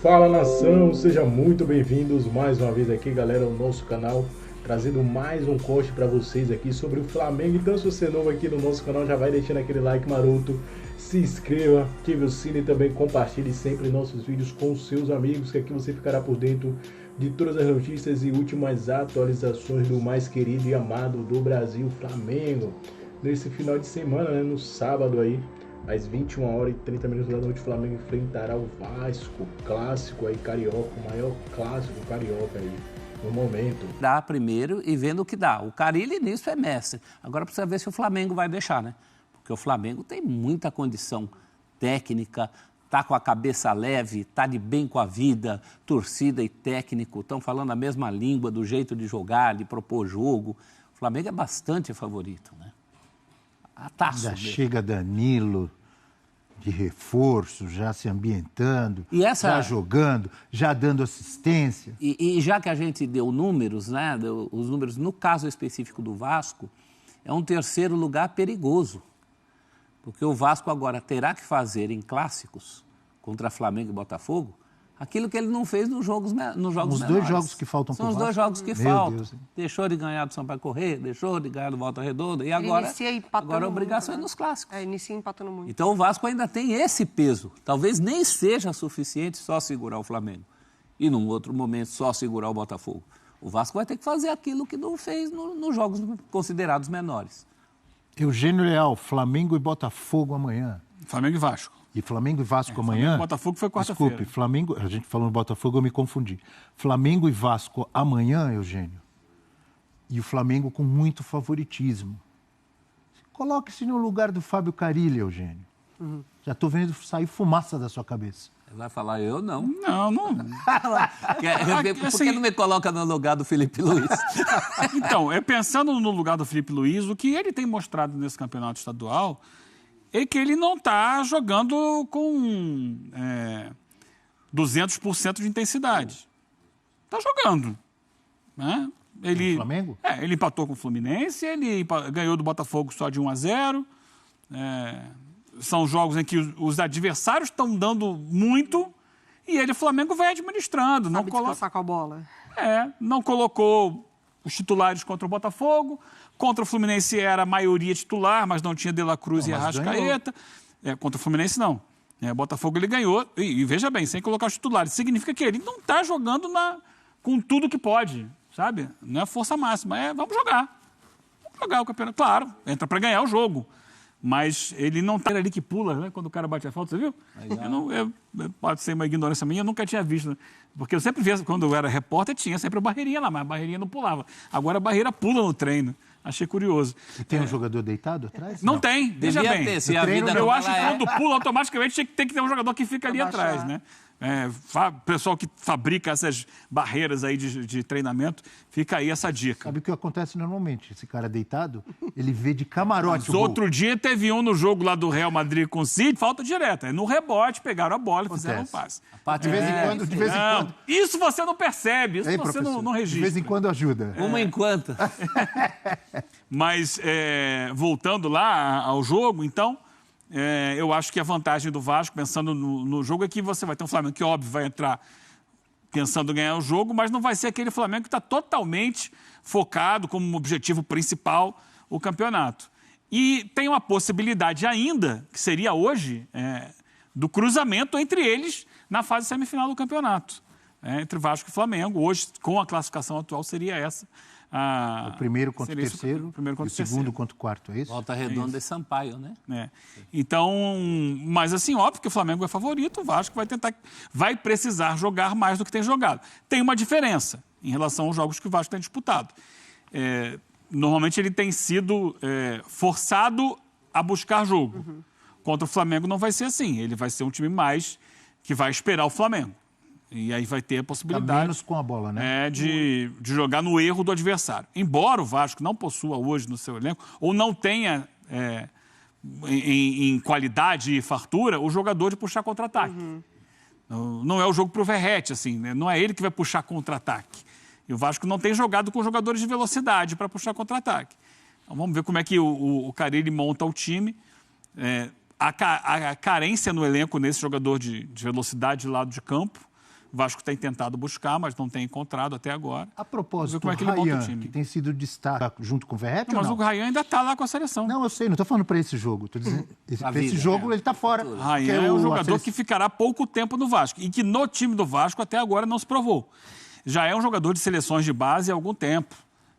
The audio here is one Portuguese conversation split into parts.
Fala nação, sejam muito bem-vindos mais uma vez aqui, galera, ao nosso canal, trazendo mais um corte para vocês aqui sobre o Flamengo. Então, se você é novo aqui no nosso canal, já vai deixando aquele like maroto, se inscreva, ative o sino e também compartilhe sempre nossos vídeos com seus amigos, que aqui você ficará por dentro de todas as notícias e últimas atualizações do mais querido e amado do Brasil, Flamengo. Nesse final de semana, né, no sábado aí, às 21h30 da noite, o Flamengo enfrentará o Vasco, clássico aí carioca, o maior clássico carioca aí no momento. Dá primeiro e vendo o que dá. O Carille nisso é mestre. Agora precisa ver se o Flamengo vai deixar, né? Porque o Flamengo tem muita condição técnica, tá com a cabeça leve, tá de bem com a vida, torcida e técnico estão falando a mesma língua do jeito de jogar, de propor jogo. O Flamengo é bastante favorito, né? Já chega Danilo de reforço, já se ambientando, já jogando, já dando assistência. E já que a gente deu números, né? Os números, no caso específico do Vasco, é um terceiro lugar perigoso. Porque o Vasco agora terá que fazer em clássicos contra Flamengo e Botafogo aquilo que ele não fez nos jogos menores. Os dois jogos que faltam para o Vasco. São os dois jogos que faltam. Deus. Deixou de ganhar do Sampaio Corrêa, deixou de ganhar do Volta Redonda e agora a obrigação é nos clássicos. Inicia empatando muito. Então o Vasco ainda tem esse peso. Talvez nem seja suficiente só segurar o Flamengo e num outro momento só segurar o Botafogo. O Vasco vai ter que fazer aquilo que não fez nos jogos considerados menores. Eugênio Leal, Flamengo e Botafogo amanhã. Flamengo e Vasco. E Flamengo e Vasco amanhã... Flamengo e Botafogo foi quarta-feira. Desculpe, Flamengo... A gente falou no Botafogo, eu me confundi. Flamengo e Vasco amanhã, Eugênio. E o Flamengo com muito favoritismo. Coloque-se no lugar do Fábio Carille, Eugênio. Já estou vendo sair fumaça da sua cabeça. Vai falar eu, não? Não. Por que não me coloca no lugar do Felipe Luiz? Então, pensando no lugar do Felipe Luiz, o que ele tem mostrado nesse campeonato estadual é que ele não está jogando com 200% de intensidade. Está jogando. Né? O Flamengo? Ele empatou com o Fluminense, ele ganhou do Botafogo só de 1-0. São jogos em que os adversários estão dando muito e ele, o Flamengo, vai administrando. Sabe descansar com a bola. Não colocou os titulares contra o Botafogo. Contra o Fluminense era a maioria titular, mas não tinha De La Cruz e Arrascaeta. Contra o Fluminense, não. O Botafogo ele ganhou. E veja bem, sem colocar os titulares. Significa que ele não está jogando com tudo que pode, sabe? Não é força máxima. Vamos jogar. Vamos jogar o campeonato. Claro, entra para ganhar o jogo. Mas ele não está ali que pula, né? Quando o cara bate a falta, você viu? Pode ser uma ignorância minha, eu nunca tinha visto. Né? Porque eu sempre via, quando eu era repórter, tinha sempre a barreirinha lá, mas a barreirinha não pulava. Agora a barreira pula no treino. Achei curioso. E tem um jogador deitado atrás? Não tem, veja bem. Eu acho que quando pula, automaticamente tem que ter um jogador que fica ali atrás, né? Pessoal que fabrica essas barreiras aí de treinamento, fica aí essa dica. Sabe o que acontece normalmente? Esse cara deitado, ele vê de camarote. Mas outro dia teve um no jogo lá do Real Madrid com o City, falta direta. No rebote, pegaram a bola e fizeram um passe. De vez em quando. Isso você não percebe, isso você não registra. De vez em quando ajuda. Uma enquanto. Mas, voltando lá ao jogo, então... eu acho que a vantagem do Vasco, pensando no jogo, é que você vai ter um Flamengo que, óbvio, vai entrar pensando em ganhar o jogo, mas não vai ser aquele Flamengo que está totalmente focado como objetivo principal o campeonato. E tem uma possibilidade ainda, que seria hoje, do cruzamento entre eles na fase semifinal do campeonato. Entre Vasco e Flamengo. Hoje, com a classificação atual, seria essa. O primeiro contra o terceiro, e o segundo contra o quarto, é isso? Volta Redonda e Sampaio, né? Então, mas assim, óbvio que o Flamengo é favorito, o Vasco vai precisar jogar mais do que tem jogado. Tem uma diferença em relação aos jogos que o Vasco tem disputado. Normalmente ele tem sido forçado a buscar jogo. Contra o Flamengo não vai ser assim, ele vai ser um time mais que vai esperar o Flamengo. E aí vai ter a possibilidade menos com a bola, né? De jogar no erro do adversário. Embora o Vasco não possua hoje no seu elenco, ou não tenha em qualidade e fartura, o jogador de puxar contra-ataque. Não é o jogo pro Verratti, assim, né? Não é ele que vai puxar contra-ataque. E o Vasco não tem jogado com jogadores de velocidade para puxar contra-ataque. Então vamos ver como é que o Carille monta o time. A carência no elenco nesse jogador de velocidade de lado de campo. O Vasco tem tentado buscar, mas não tem encontrado até agora. A propósito, como é que o ele monta o Ryan, time. que tem sido destaque junto com o Verratti, Mas ou o não? Ryan ainda está lá com a seleção. Não, eu sei, não estou falando para esse jogo. Tô dizendo, para esse vida, jogo ele está fora. O Porque Ryan é um jogador a que ficará pouco tempo no Vasco e que no time do Vasco até agora não se provou. Já é um jogador de seleções de base há algum tempo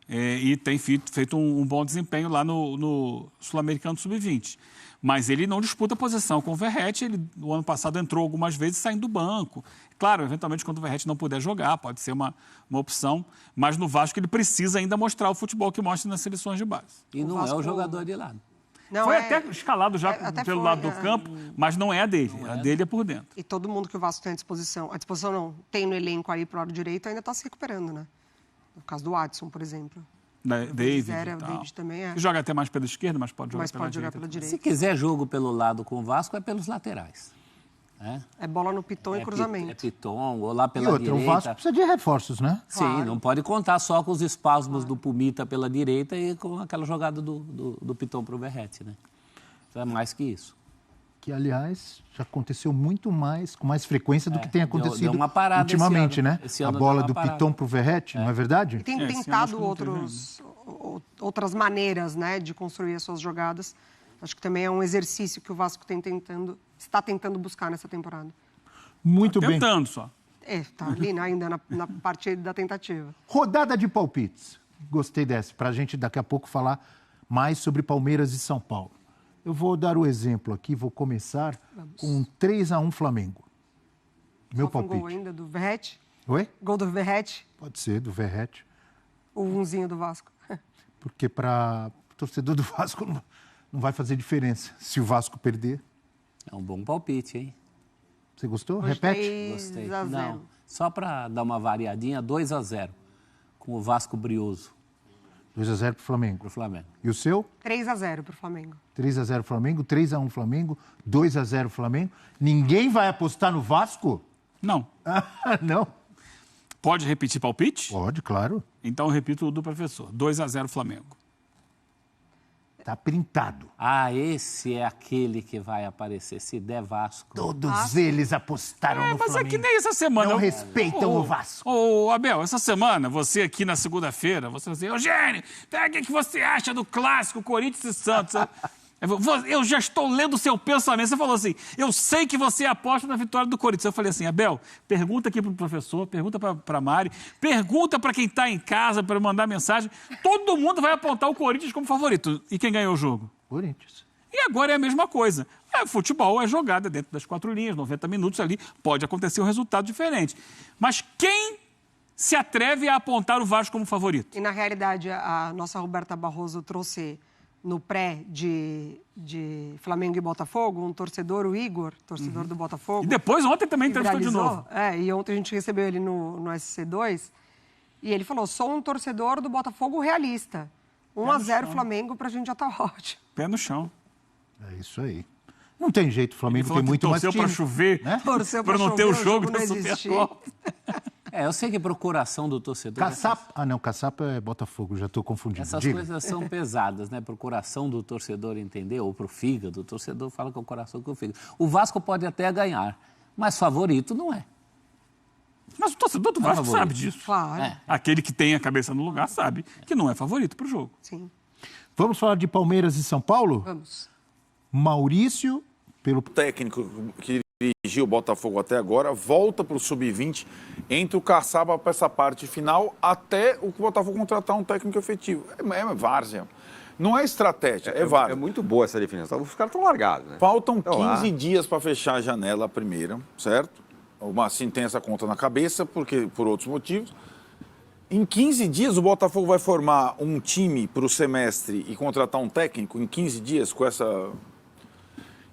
e tem feito um bom desempenho lá no Sul-Americano Sub-20. Mas ele não disputa posição com o Verratti. Ele, no ano passado, entrou algumas vezes saindo do banco. Claro, eventualmente, quando o Verratti não puder jogar, pode ser uma opção. Mas no Vasco ele precisa ainda mostrar o futebol que mostra nas seleções de base. E não Vasco... é o jogador de lado. Não, Foi até escalado já pelo foi, lado do campo, mas não é a dele. A dele é por dentro. E todo mundo que o Vasco tem à disposição não, tem no elenco aí pro lado direito, ainda está se recuperando, né? No caso do Adson, por exemplo. David, O David também é. Que joga até mais pela esquerda, mas pode jogar pela direita. Pela direita. Se quiser jogo pelo lado com o Vasco, é pelos laterais. É bola no piton e cruzamento. É piton, ou lá E pela outra, direita. o Vasco precisa de reforços, né? Sim, Claro. não pode contar só com os espasmos do Pumita pela direita e com aquela jogada do Piton para o Verratti, né? É mais que isso. Que, aliás, já aconteceu muito mais, com mais frequência do que tem acontecido deu uma parada ultimamente, esse ano. né? Esse A ano bola deu uma do parada. Piton pro Verratti, não é verdade? E tem esse ano acho tentado que não teve outras maneiras, né, de construir as suas jogadas. Acho que também é um exercício que o Vasco está tentando buscar nessa temporada. Muito bem. Tentando só. Tá ali, né, ainda na parte da tentativa. Rodada de palpites. Gostei dessa, para a gente daqui a pouco falar mais sobre Palmeiras e São Paulo. Eu vou dar o exemplo aqui, vou começar com um 3-1 Flamengo. Meu Só um gol palpite. ainda do Verratti. Oi? Gol do Verratti. Pode ser, do Verratti. O unzinho do Vasco. Porque para o torcedor do Vasco não vai fazer diferença se o Vasco perder. É um bom palpite, hein? Você gostou? Hoje Repete. Gostei. 3-0. Não, só para dar uma variadinha, 2-0, com o Vasco brioso 2-0 pro Flamengo. para o Flamengo. E o seu? 3-0 pro Flamengo. 3-0 Flamengo, 3-1 Flamengo, 2-0 Flamengo. Ninguém vai apostar no Vasco? Não. Não. Pode repetir palpite? Pode, claro. Então eu repito o do professor. 2-0 Flamengo. Tá printado. Ah, esse é aquele que vai aparecer, se der Vasco. Todos eles apostaram no Mas Flamengo. é que nem essa semana. Não respeitam o Vasco. Ô, Abel, essa semana, você aqui na segunda-feira, você vai dizer, Eugênio, pega o que você acha do clássico Corinthians e Santos. Eu já estou lendo o seu pensamento. Você falou assim, eu sei que você aposta na vitória do Corinthians. Eu falei assim, Abel, pergunta aqui para o professor, pergunta para a Mari, pergunta para quem está em casa para mandar mensagem. Todo mundo vai apontar o Corinthians como favorito. E quem ganhou o jogo? Corinthians. E agora é a mesma coisa. Futebol é jogada dentro das 4 linhas, 90 minutos ali, pode acontecer um resultado diferente. Mas quem se atreve a apontar o Vasco como favorito? E, na realidade, a nossa Roberta Barroso trouxe no pré de Flamengo e Botafogo, um torcedor, o Igor, torcedor do Botafogo. E depois, ontem também entrevistou de viralizou. novo. E ontem a gente recebeu ele no SC2, e ele falou, sou um torcedor do Botafogo realista. 1-0 Flamengo, pra gente já tá ótimo. Pé no chão. É isso aí. Não tem jeito, o Flamengo tem muito mais time. Torceu para chover, né? Torceu para pra não ter o chover, jogo não da existir. Supercopa. Eu sei que procuração do torcedor... Caçapa. Não, Caçapa é Botafogo, já estou confundindo. Essas Diga. coisas são pesadas, né? Procuração do torcedor entender, ou pro fígado, o torcedor fala que é o coração que é o fígado. O Vasco pode até ganhar, mas favorito não é. Mas o torcedor do Vasco favorito. sabe disso. Claro, Aquele que tem a cabeça no lugar sabe que não é favorito para o jogo. sim. Vamos falar de Palmeiras e São Paulo? Vamos. Maurício, pelo técnico que dirigiu o Botafogo até agora, volta para o Sub-20, entra o Caçapa para essa parte final, até o Botafogo contratar um técnico efetivo. É várzea. Não é estratégia, é várzea. É muito boa essa definição. Os caras estão largados, né? Faltam Então, 15 dias para fechar a janela primeira, certo? Assim, tem essa conta na cabeça, porque por outros motivos. Em 15 dias, o Botafogo vai formar um time para o semestre e contratar um técnico em 15 dias com essa...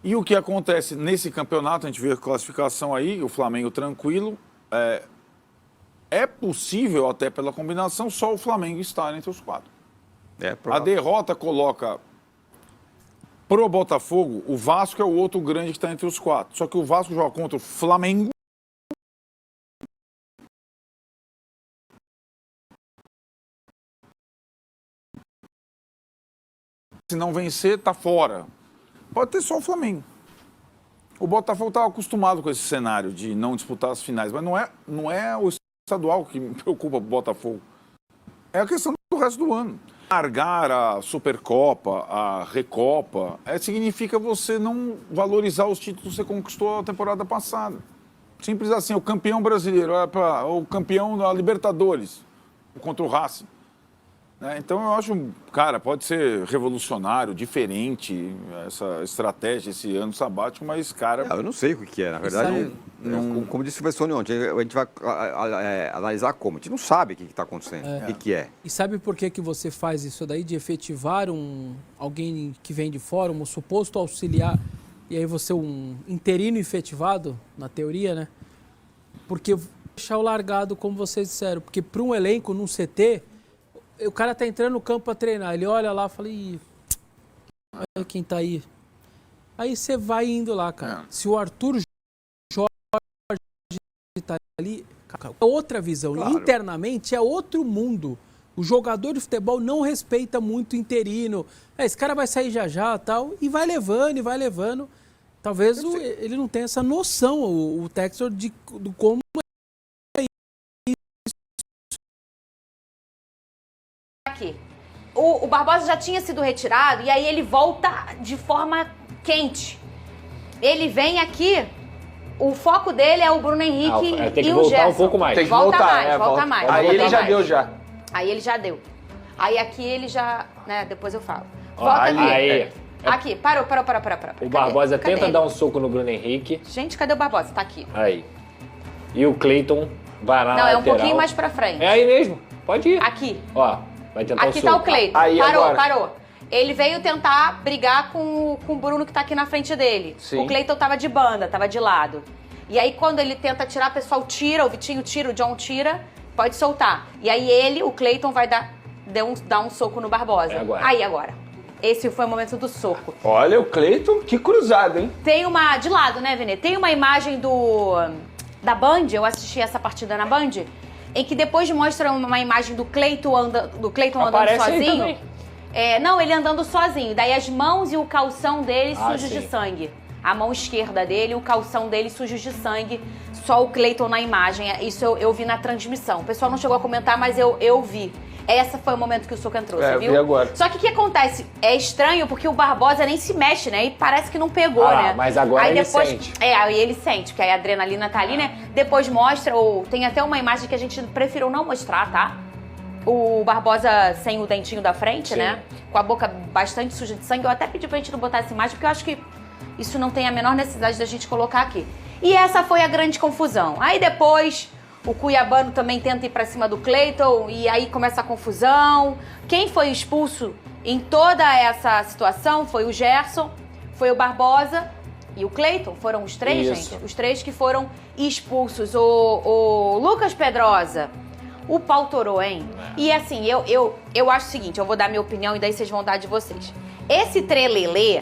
E o que acontece nesse campeonato, a gente vê a classificação aí, o Flamengo tranquilo, é possível até pela combinação só o Flamengo estar entre os 4. A derrota coloca pro Botafogo, o Vasco é o outro grande que está entre os 4. Só que o Vasco joga contra o Flamengo. Se não vencer, tá fora. Pode ter só o Flamengo. O Botafogo estava acostumado com esse cenário de não disputar as finais, mas não é o estadual que me preocupa o Botafogo. É a questão do resto do ano. Largar a Supercopa, a Recopa, significa você não valorizar os títulos que você conquistou a temporada passada. Simples assim, o campeão brasileiro, o campeão da Libertadores, contra o Racing. Então eu acho, cara, pode ser revolucionário, diferente essa estratégia, esse ano sabático, mas, cara... Eu não sei o que é, na verdade, como disse o professor ontem, a gente vai analisar como, a gente não sabe o que está acontecendo, o que é. E sabe por que você faz isso daí, de efetivar alguém que vem de fora, um suposto auxiliar, e aí você um interino efetivado, na teoria, né? Porque deixar o largado, como vocês disseram, porque para um elenco, num CT... O cara tá entrando no campo para treinar, ele olha lá e fala, olha quem tá aí. Aí você vai indo lá, cara. Se o Arthur Jorge tá ali, é outra visão. Claro. Internamente é outro mundo. O jogador de futebol não respeita muito o interino. Esse cara vai sair já tal, e vai levando. Talvez ele não tenha essa noção, o Textor, do como aqui. O Barbosa já tinha sido retirado e aí ele volta de forma quente. Ele vem aqui, o foco dele é o Bruno Henrique e o Gerson. Tem que voltar um pouco mais. Tem que volta mais. Aí ele já deu já. Aí ele já deu. Aí aqui ele já, né, depois eu falo. Volta aqui. Aí. Aqui, parou. O Barbosa tenta dar um soco no Bruno Henrique. Gente, cadê o Barbosa? Tá aqui. Aí. E o Cleiton vai na lateral. Não, é um pouquinho mais pra frente. É aí mesmo, pode ir. Aqui. Ó. Vai tentar aqui tá o Cleiton. Parou. Ele veio tentar brigar com o Bruno que tá aqui na frente dele. Sim. O Cleiton tava de banda, tava de lado. E aí quando ele tenta tirar, o pessoal tira, o Vitinho tira, o John tira, pode soltar. E aí o Cleiton vai dar um soco no Barbosa. Agora. Esse foi o momento do soco. Olha o Cleiton, que cruzado, hein? Tem uma, de lado, né, Vene? Tem uma imagem da Band, eu assisti essa partida na Band, em que depois mostra uma imagem do Cleiton andando sozinho. Não, ele andando sozinho. Daí as mãos e o calção dele sujos de sangue. A mão esquerda dele e o calção dele sujos de sangue. Só o Cleiton na imagem. Isso eu vi na transmissão. O pessoal não chegou a comentar, mas eu vi. Esse foi o momento que o soco entrou, você viu? Vi agora. Só que o que acontece? É estranho porque o Barbosa nem se mexe, né? E parece que não pegou, né? Mas agora aí ele depois, sente. Aí ele sente, porque aí a adrenalina tá ali, né? Depois mostra, ou tem até uma imagem que a gente preferiu não mostrar, tá? O Barbosa sem o dentinho da frente, né? Com a boca bastante suja de sangue. Eu até pedi pra gente não botar essa imagem, porque eu acho que isso não tem a menor necessidade da gente colocar aqui. E essa foi a grande confusão. Aí depois... O Cuiabano também tenta ir pra cima do Cleiton e aí começa a confusão. Quem foi expulso em toda essa situação foi o Gerson, foi o Barbosa e o Cleiton. Foram os três, gente? Os três que foram expulsos. O Lucas Pedrosa, o pau torou, hein? E assim, eu acho o seguinte, eu vou dar minha opinião e daí vocês vão dar de vocês. Esse trelelê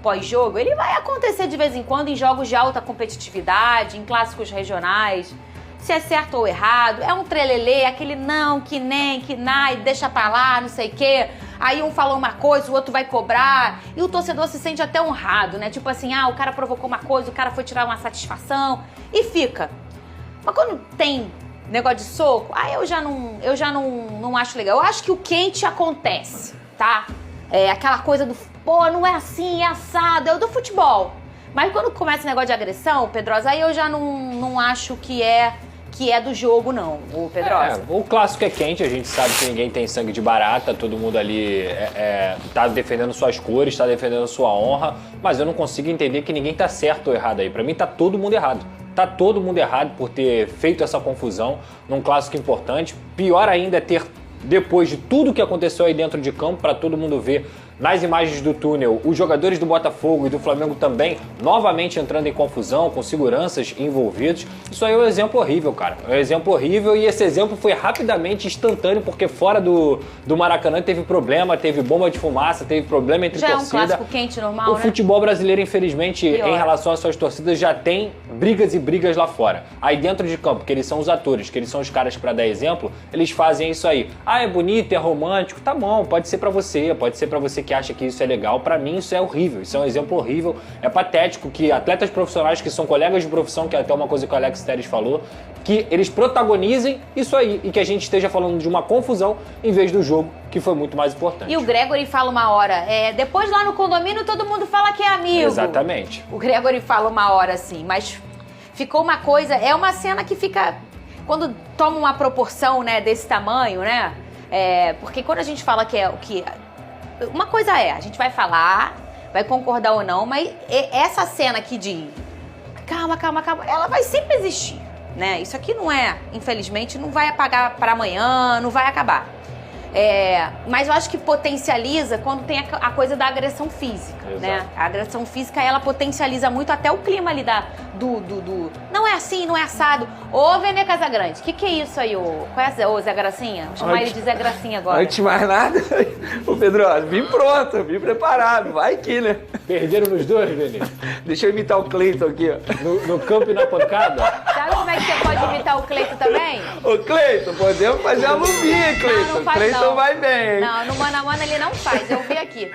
pós-jogo, ele vai acontecer de vez em quando em jogos de alta competitividade, em clássicos regionais. Se é certo ou errado, é um trelelê, aquele não, que nem, que nai, deixa pra lá, não sei o quê. Aí um falou uma coisa, o outro vai cobrar. E o torcedor se sente até honrado, né? Tipo assim, o cara provocou uma coisa, o cara foi tirar uma satisfação e fica. Mas quando tem negócio de soco, aí eu já não acho legal. Eu acho que o quente acontece, tá? É aquela coisa do, não é assim, é assado, é o do futebol. Mas quando começa esse negócio de agressão, Pedrosa, aí eu já não acho que é do jogo, não, o Pedrosa. O clássico é quente, a gente sabe que ninguém tem sangue de barata, todo mundo ali tá defendendo suas cores, tá defendendo sua honra, mas eu não consigo entender que ninguém tá certo ou errado aí. Pra mim tá todo mundo errado. Tá todo mundo errado por ter feito essa confusão num clássico importante. Pior ainda é ter, depois de tudo que aconteceu aí dentro de campo, pra todo mundo ver nas imagens do túnel, os jogadores do Botafogo e do Flamengo também novamente entrando em confusão, com seguranças envolvidos. Isso aí é um exemplo horrível, cara. É um exemplo horrível e esse exemplo foi rapidamente instantâneo, porque fora do Maracanã teve problema, teve bomba de fumaça, teve problema entre torcida. Já é um clássico quente normal, O futebol brasileiro, infelizmente, em relação às suas torcidas, já tem brigas e brigas lá fora. Aí dentro de campo, que eles são os atores, que eles são os caras pra dar exemplo, eles fazem isso aí. É bonito, é romântico, tá bom, pode ser pra você que acha que isso é legal. Pra mim isso é horrível, isso é um exemplo horrível. É patético que atletas profissionais que são colegas de profissão, que é até uma coisa que o Alex Telles falou, que eles protagonizem isso aí e que a gente esteja falando de uma confusão em vez do jogo, que foi muito mais importante. E o Gregory fala uma hora, depois lá no condomínio todo mundo fala que é amigo. Exatamente. O Gregory fala uma hora assim, mas ficou uma coisa, é uma cena que fica, quando toma uma proporção, né, desse tamanho, né, porque quando a gente fala uma coisa a gente vai falar, vai concordar ou não, mas essa cena aqui de calma, ela vai sempre existir, né? Isso aqui não infelizmente, não vai apagar para amanhã, não vai acabar. Mas eu acho que potencializa quando tem a coisa da agressão física, né? A agressão física, ela potencializa muito até o clima ali do não é assim, não é assado. Ô, Vene Casagrande, que é isso aí, ô Zé Gracinha? Vou chamar ele de Zé Gracinha agora. Antes de mais nada, ô Pedrosa, vim pronto, vim preparado, vai que, né? Perderam nos dois, Vene? Deixa eu imitar o Cleiton aqui, ó. No campo e na pancada? Sabe como é que você pode imitar o Cleiton também? Ô, Cleiton, podemos fazer a luvinha, Cleiton. Não faz, Cleiton não. Vai bem. Não, no mano a mano ele não faz, eu vi aqui.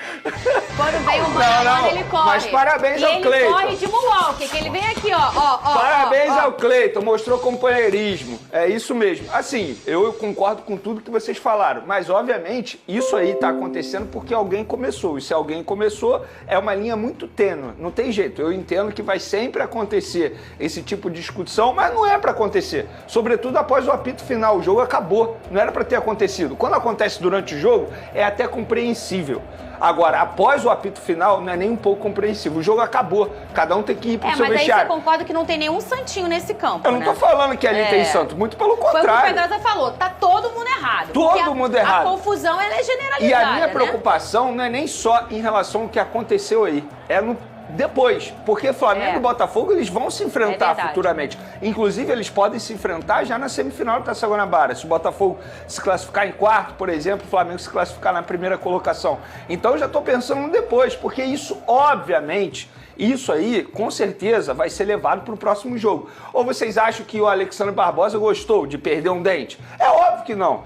Quando vem o mano a mano, ele corre. Mas parabéns ao Cleiton. Ele corre de moonwalk, que ele vem aqui, ó. Parabéns ao Cleiton, mostrou companheirismo. É isso mesmo. Assim, eu concordo com tudo que vocês falaram, mas obviamente isso aí tá acontecendo porque alguém começou. E se alguém começou, é uma linha muito tênue. Não tem jeito. Eu entendo que vai sempre acontecer esse tipo de discussão, mas não é pra acontecer. Sobretudo após o apito final. O jogo acabou. Não era pra ter acontecido. Quando acontece durante o jogo, é até compreensível. Agora, após o apito final, não é nem um pouco compreensível. O jogo acabou. Cada um tem que ir pro seu vestiário. Mas aí você concorda que não tem nenhum santinho nesse campo, Eu não tô falando que ali tem santo. Muito pelo contrário. Foi o que o Pedrosa falou. Tá todo mundo errado. Todo mundo errado. A confusão, ela é generalizada, E a minha né? preocupação não é nem só em relação ao que aconteceu aí. É no depois, porque Flamengo e Botafogo eles vão se enfrentar futuramente. Inclusive, eles podem se enfrentar já na semifinal da Taça Guanabara. Se o Botafogo se classificar em quarto, por exemplo, o Flamengo se classificar na primeira colocação. Então, eu já estou pensando no depois, porque isso, obviamente, isso aí, com certeza, vai ser levado para o próximo jogo. Ou vocês acham que o Alexandre Barbosa gostou de perder um dente? É óbvio que não.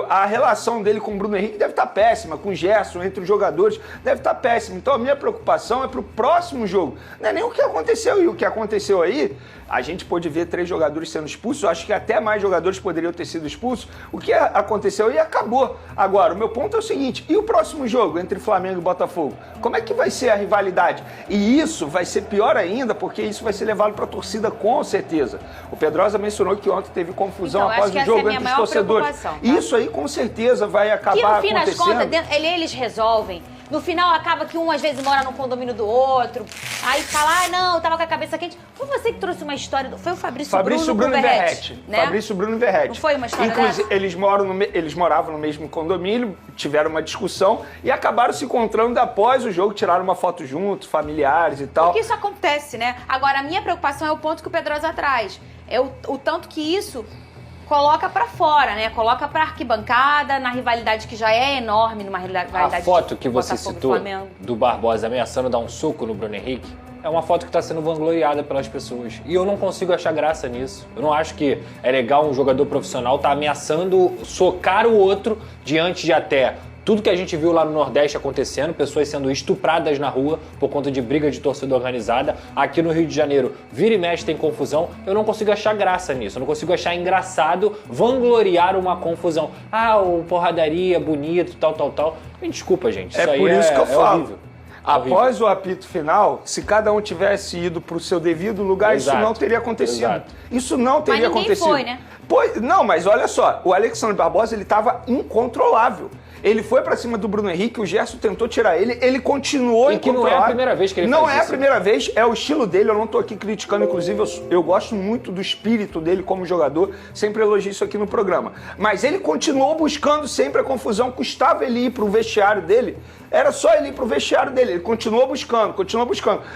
A relação dele com o Bruno Henrique deve estar péssima, com o Gerson, entre os jogadores, deve estar péssima. Então, a minha preocupação é para o próximo jogo. Não é nem o que aconteceu. E o que aconteceu aí, a gente pôde ver 3 jogadores sendo expulsos. Eu acho que até mais jogadores poderiam ter sido expulsos. O que aconteceu e acabou. Agora, o meu ponto é o seguinte, e o próximo jogo entre Flamengo e Botafogo? Como é que vai ser a rivalidade? E isso vai ser pior ainda, porque isso vai ser levado para a torcida com certeza. O Pedrosa mencionou que ontem teve confusão após o jogo entre os torcedores. Tá? Isso aí com certeza vai acabar acontecendo. Que no fim das contas, eles resolvem. No final acaba que um às vezes mora no condomínio do outro, aí fala, não, tava com a cabeça quente. Foi você que trouxe uma história, foi o Fabrício Bruno Verrete, né? Fabrício Bruno Verrete. Não foi uma história Inclusive, dessa? eles moravam no mesmo condomínio, tiveram uma discussão e acabaram se encontrando após o jogo, tiraram uma foto juntos, familiares e tal. Porque isso acontece, né? Agora, a minha preocupação é o ponto que o Pedrosa traz. É o tanto que isso coloca pra fora, né? Coloca pra arquibancada, na rivalidade que já é enorme, numa rivalidade. A foto que você Botafogo citou Flamengo. do Barbosa ameaçando dar um soco no Bruno Henrique é uma foto que está sendo vangloriada pelas pessoas. E eu não consigo achar graça nisso. Eu não acho que é legal um jogador profissional estar ameaçando socar o outro diante de até tudo que a gente viu lá no Nordeste acontecendo, pessoas sendo estupradas na rua por conta de briga de torcida organizada. Aqui no Rio de Janeiro, vira e mexe tem confusão. Eu não consigo achar graça nisso. Eu não consigo achar engraçado vangloriar uma confusão. O porradaria, bonito, tal. Me desculpa, gente. Isso é por isso que eu falo. Horrível. Após o apito final, se cada um tivesse ido para o seu devido lugar, isso não teria acontecido. Exato. Isso não teria acontecido. Foi, né? Não, mas olha só, o Alexandre Barbosa ele estava incontrolável. Ele foi pra cima do Bruno Henrique, o Gerson tentou tirar ele, ele continuou E que não é a primeira vez que ele faz isso. Não é a primeira vez, é o estilo dele, eu não tô aqui criticando, inclusive eu gosto muito do espírito dele como jogador, sempre elogio isso aqui no programa. Mas ele continuou buscando sempre a confusão, custava ele ir pro vestiário dele, era só ele ir pro vestiário dele, ele continuou buscando.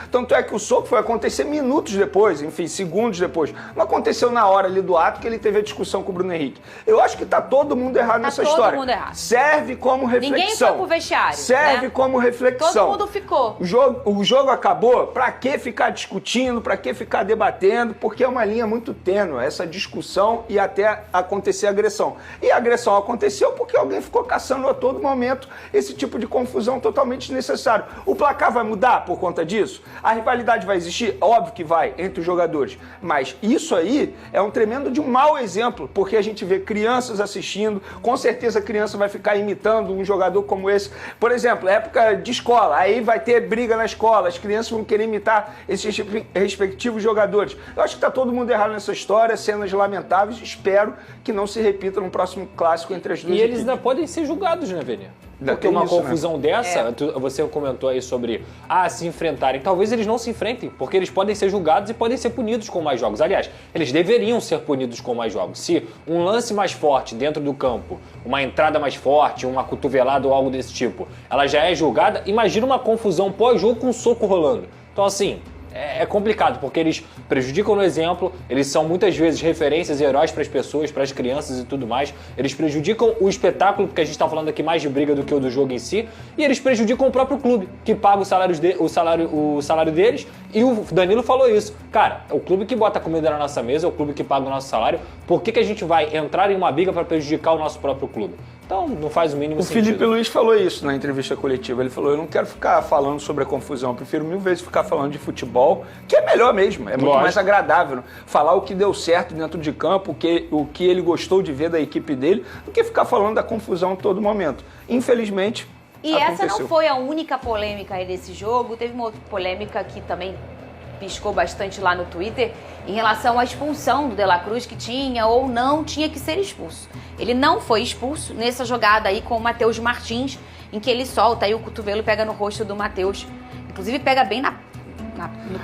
Tanto é que o soco foi acontecer minutos depois, enfim, segundos depois. Não aconteceu na hora ali do ato que ele teve a discussão com o Bruno Henrique. Eu acho que tá todo mundo errado nessa história. Todo mundo errado. Serve como reflexão. Ninguém foi pro vestiário. Serve como reflexão. Todo mundo ficou. O jogo acabou, pra que ficar discutindo, pra que ficar debatendo, porque é uma linha muito tênue, essa discussão e até acontecer agressão. E a agressão aconteceu porque alguém ficou caçando a todo momento esse tipo de confusão confusão totalmente desnecessária. O placar vai mudar por conta disso? A rivalidade vai existir? Óbvio que vai, entre os jogadores. Mas isso aí é um tremendo de um mau exemplo, porque a gente vê crianças assistindo, com certeza a criança vai ficar imitando um jogador como esse. Por exemplo, época de escola, aí vai ter briga na escola, as crianças vão querer imitar esses respectivos jogadores. Eu acho que está todo mundo errado nessa história, cenas lamentáveis, espero que não se repita no próximo clássico entre as duas equipes. E eles equipes. ainda podem ser julgados, né, Vênia? Porque uma confusão dessa, você comentou aí sobre se enfrentarem. Talvez eles não se enfrentem, porque eles podem ser julgados e podem ser punidos com mais jogos. Aliás, eles deveriam ser punidos com mais jogos. Se um lance mais forte dentro do campo, uma entrada mais forte, uma cotovelada ou algo desse tipo, ela já é julgada, imagina uma confusão pós-jogo com um soco rolando. Então, assim, é complicado, porque eles prejudicam no exemplo, eles são muitas vezes referências e heróis para as pessoas, para as crianças e tudo mais. Eles prejudicam o espetáculo, porque a gente está falando aqui mais de briga do que o do jogo em si, e eles prejudicam o próprio clube, que paga o salário deles, e o Danilo falou isso. Cara, o clube que bota a comida na nossa mesa, é o clube que paga o nosso salário, por que a gente vai entrar em uma briga para prejudicar o nosso próprio clube? Então, não faz o mínimo sentido. O Felipe Luiz falou isso na entrevista coletiva. Ele falou, eu não quero ficar falando sobre a confusão, eu prefiro 1000 vezes ficar falando de futebol, que é melhor mesmo, é muito mais agradável. Né? Falar o que deu certo dentro de campo, o que ele gostou de ver da equipe dele, do que ficar falando da confusão a todo momento. Infelizmente, E aconteceu. essa não foi a única polêmica aí desse jogo. Teve uma outra polêmica que também piscou bastante lá no Twitter em relação à expulsão do De La Cruz, que tinha ou não tinha que ser expulso. Ele não foi expulso nessa jogada aí com o Matheus Martins, em que ele solta aí o cotovelo e pega no rosto do Matheus. Inclusive pega bem no